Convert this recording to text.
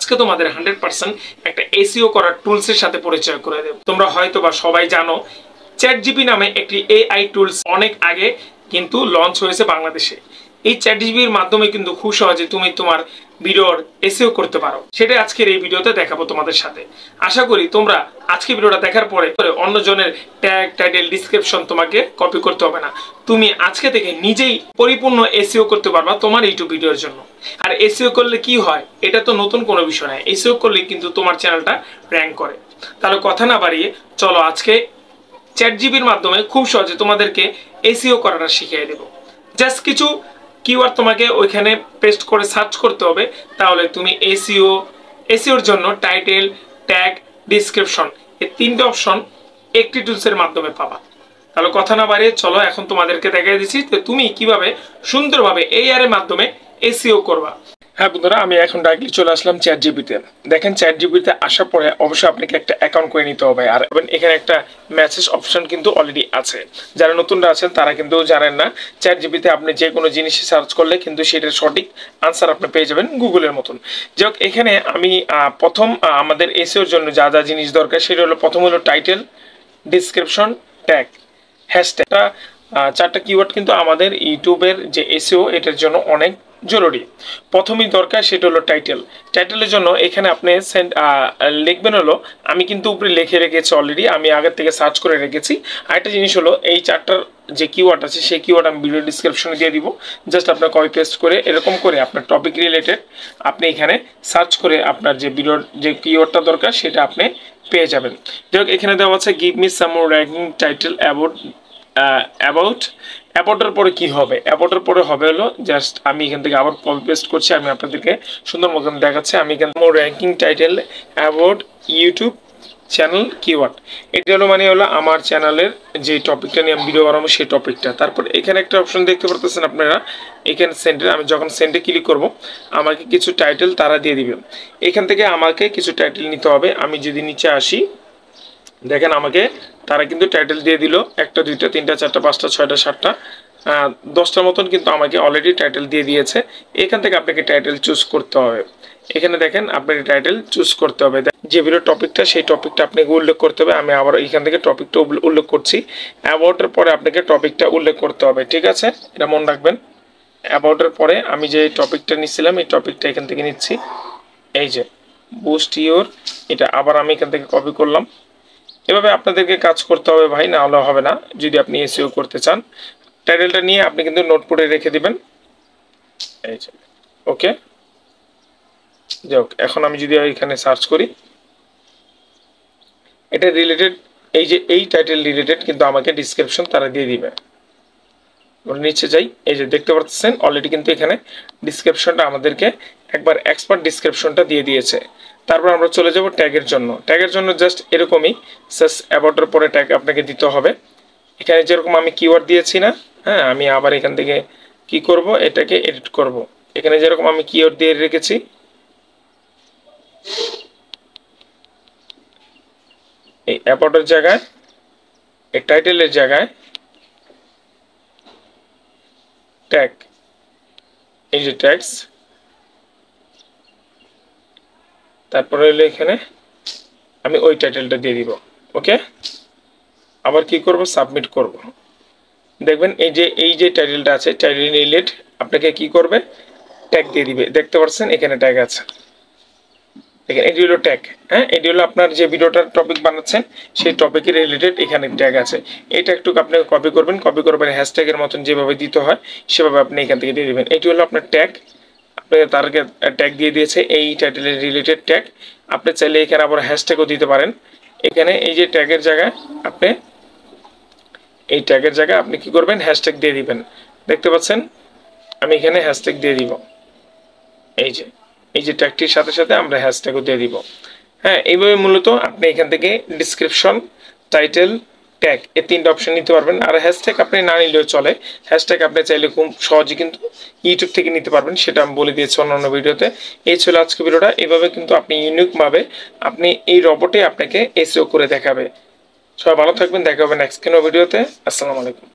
আজকে তোমাদের 100% একটা এসইও করার টুলসের সাথে পরিচয় করে দেব। তোমরা হয়তো বা সবাই জানো চ্যাটজিপি নামে একটি এআই টুলস অনেক আগে কিন্তু লঞ্চ হয়েছে বাংলাদেশে। এই চ্যাটজিপির মাধ্যমে কিন্তু খুব সহজে তুমি তোমার ভিডিওর এসইও করতে পারো। সেটা আজকের এই ভিডিওতে দেখাবো তোমাদের সাথে। আশা করি তোমরা আজকে ভিডিওটা দেখার পরে অন্যজনের ট্যাগ, টাইটেল, ডিসক্রিপশন তোমাকে কপি করতে হবে না। তুমি আজকে থেকে নিজেই পরিপূর্ণ এসইও করতে পারবা তোমার ইউটিউব ভিডিওর জন্য। আর এসইও করলে কি হয়, এটা তো নতুন কোনো বিষয় নয়। এসইও করলে কিন্তু তোমার চ্যানেলটা র্যাঙ্ক করে। তাহলে কথা না বাড়িয়ে চলো আজকে চ্যাটজিপির মাধ্যমে খুব সহজে তোমাদেরকে এসইও করাটা শিখিয়ে দেব। জাস্ট কিছু কিওয়ার্ড তোমাকে ওইখানে পেস্ট করে সার্চ করতে হবে, তাহলে তুমি এসইওর জন্য টাইটেল, ট্যাগ, ডিসক্রিপশন এই তিনটে অপশন একটি টুলসের মাধ্যমে পাবা। তাহলে কথা না বাড়িয়ে চলো এখন তোমাদেরকে দেখিয়ে দিচ্ছি যে তুমি কিভাবে সুন্দরভাবে এআই এর মাধ্যমে এসইও করবা। হ্যাঁ বন্ধুরা, আমি এখন ডাইরেক্টলি চলে আসলাম চ্যাটজিপিতে। দেখেন চ্যাটজিপিতে আসার পরে অবশ্যই আপনাকে একটা অ্যাকাউন্ট করে নিতে হবে। আর এখানে একটা মেসেজ অপশন কিন্তু অলরেডি আছে। যারা নতুনরা আছেন তারা কিন্তু জানেন না, চ্যাটজিপিতে আপনি যে কোনো জিনিস সার্চ করলে কিন্তু সেটার সঠিক আনসার আপনি পেয়ে যাবেন গুগলের মতন। যাই হোক, এখানে আমি প্রথম আমাদের এসইওর জন্য যা যা জিনিস দরকার সেটা হলো, প্রথম হলো টাইটেল, ডিসক্রিপশন, ট্যাগ, হ্যাশট্যাগ। চারটা কিওয়ার্ড কিন্তু আমাদের ইউটিউবের যে এসইও এটার জন্য অনেক জরুরি। প্রথমেই দরকার সেটা হলো টাইটেল। টাইটেলের জন্য এখানে আপনি লিখবেন হলো, আমি কিন্তু উপরে লিখে রেখেছি অলরেডি, আমি আগের থেকে সার্চ করে রেখেছি। আরেকটা জিনিস হলো, এই চারটার যে কিওয়ার্ড আছে সেই কিওয়ার্ড আমি ভিডিও ডিসক্রিপশনে দিয়ে দিব। জাস্ট আপনার কপি পেস্ট করে এরকম করে আপনার টপিক রিলেটেড আপনি এখানে সার্চ করে আপনার যে ভিডিওর যে কিওয়ার্ডটা দরকার সেটা আপনি পেয়ে যাবেন। যাই হোক, এখানে দেওয়া আছে give me some ranking title অ্যাবাউটের পরে কি হবে, অ্যাবাউটের পরে হবে হলো জাস্ট আমি এখান থেকে আবার কপি পেস্ট করছি, আমি আপনাদেরকে সুন্দর মতন দেখাচ্ছি। আমি এখানে ranking title about YouTube channel keyword, এটা হলো মানে হলো আমার চ্যানেলের যে টপিকটা নিয়ে আমি ভিডিও বানাবো সেই টপিকটা। তারপর এখানে একটা অপশন দেখতে পারতেছেন আপনারা, এখানে সেন্ডে, আমি যখন সেন্ডে ক্লিক করব আমাকে কিছু টাইটেল তারা দিয়ে দিবে। এখান থেকে আমাকে কিছু টাইটেল নিতে হবে। আমি যদি নিচে আসি, দেখেন আমাকে তারা কিন্তু টাইটেল দিয়ে দিল, 1টা 2টা 3টা 4টা 5টা 6টা 7টা 10টার মতন কিন্তু আমাকে অলরেডি টাইটেল দিয়ে দিয়েছে। এখান থেকে আপনাকে টাইটেল চুজ করতে হবে। এখানে দেখেন আপনাকে টাইটেল চুজ করতে হবে, যে ভিডিও টপিকটা সেই টপিকটা আপনাকে উল্লেখ করতে হবে। আমি আবার এখান থেকে টপিকটা উল্লেখ করছি। অ্যাবাউটের পরে আপনাকে টপিকটা উল্লেখ করতে হবে, ঠিক আছে, এটা মনে রাখবেন। অ্যাবাউটের পরে আমি যে টপিকটা নিচ্ছিলাম এই টপিকটা এখান থেকে নিচ্ছি, এই যে বুস্ট ইওর, এটা আবার আমি এখান থেকে কপি করলাম। এভাবে আপনাদেরকে কাজ করতে হবে ভাই, না হলে হবে না যদি আপনি এসইও করতে চান। টাইটেলটা নিয়ে আপনি কিন্তু নোট করে রেখে দিবেন, এই যে ওকে। যাই হোক, এখন আমি যদি এখানে সার্চ করি, এটা রিলেটেড, এই যে এই টাইটেল রিলেটেড কিন্তু আমাকে ডিসক্রিপশন তারা দিয়ে দিবে। নিচে যাই, এই যে দেখতে পাচ্ছেন অলরেডি কিন্তু এখানে ডিসক্রিপশনটা আমাদেরকে একবার এক্সপার্ট ডিসক্রিপশনটা দিয়ে দিয়েছে। তারপর আমরা চলে যাব ট্যাগের জন্য। ট্যাগের জন্য জাস্ট এরকমই জাস্ট অ্যাবাউটের পরে ট্যাগ আপনাকে দিতে হবে। এখানে যেরকম আমি কিওয়ার্ড দিয়েছি না, হ্যাঁ, আমি আবার এখান থেকে কি করব, এটাকে এডিট করব। এখানে যেরকম আমি কিওয়ার্ড দিয়ে রেখেছি, এই অ্যাবাউটের জায়গায়, এই টাইটেলের জায়গায় ট্যাগ, এই যে ট্যাগস, তারপরে হলো এখানে আমি ওই টাইটেলটা দিয়ে দিব, ওকে। আবার কি করব, সাবমিট করব। দেখবেন এই যে টাইটেলটা আছে, টাইটেল রিলেটেড আপনাকে কি করবে, ট্যাগ দিয়ে দিবে। দেখতে পাচ্ছেন এখানে ট্যাগ আছে, দেখেন এটি হলো ট্যাগ। হ্যাঁ, এটি হলো আপনার যে ভিডিওটার টপিক বানাচ্ছেন সেই টপিকের রিলেটেড এখানে ট্যাগ আছে। এটা একটু আপনি কপি করবেন হ্যাশট্যাগের মতন যেভাবে দিতে হয় সেভাবে আপনি এখান থেকে দিয়ে দেবেন। এটি হলো আপনার ট্যাগ, আপনাকে তারকে ট্যাগ দিয়ে দিয়েছে এই টাইটেলের রিলেটেড ট্যাগ। আপনি চাইলে এখানে আবার হ্যাশট্যাগও দিতে পারেন। এখানে এই যে ট্যাগের জায়গায় আপনি এই ট্যাগের জায়গায় আপনি কি করবেন, হ্যাশট্যাগ দিয়ে দিবেন। দেখতে পাচ্ছেন আমি এখানে হ্যাশট্যাগ দিয়ে দিব, এই যে ট্যাগটির সাথে সাথে আমরা হ্যাশট্যাগও দিয়ে দিব। হ্যাঁ, এইভাবে মূলত আপনি এখান থেকে ডিসক্রিপশন, টাইটেল, ট্যাগ এই তিনটা অপশন নিতে পারবেন। আর হ্যাশট্যাগ আপনি না নিলেও চলে, হ্যাশট্যাগ আপনি চাইলে খুব সহজে কিন্তু ইউটিউব থেকে নিতে পারবেন, সেটা আমি বলে দিয়েছি অন্যান্য ভিডিওতে। এই ছিল আজকে ভিডিওটা। এইভাবে কিন্তু আপনি ইউনিকভাবে আপনি এই রোবটে আপনাকে এসইও করে দেখাবে। সবাই ভালো থাকবেন, দেখা হবে নেক্সট কোনো ভিডিওতে। আসসালামু আলাইকুম।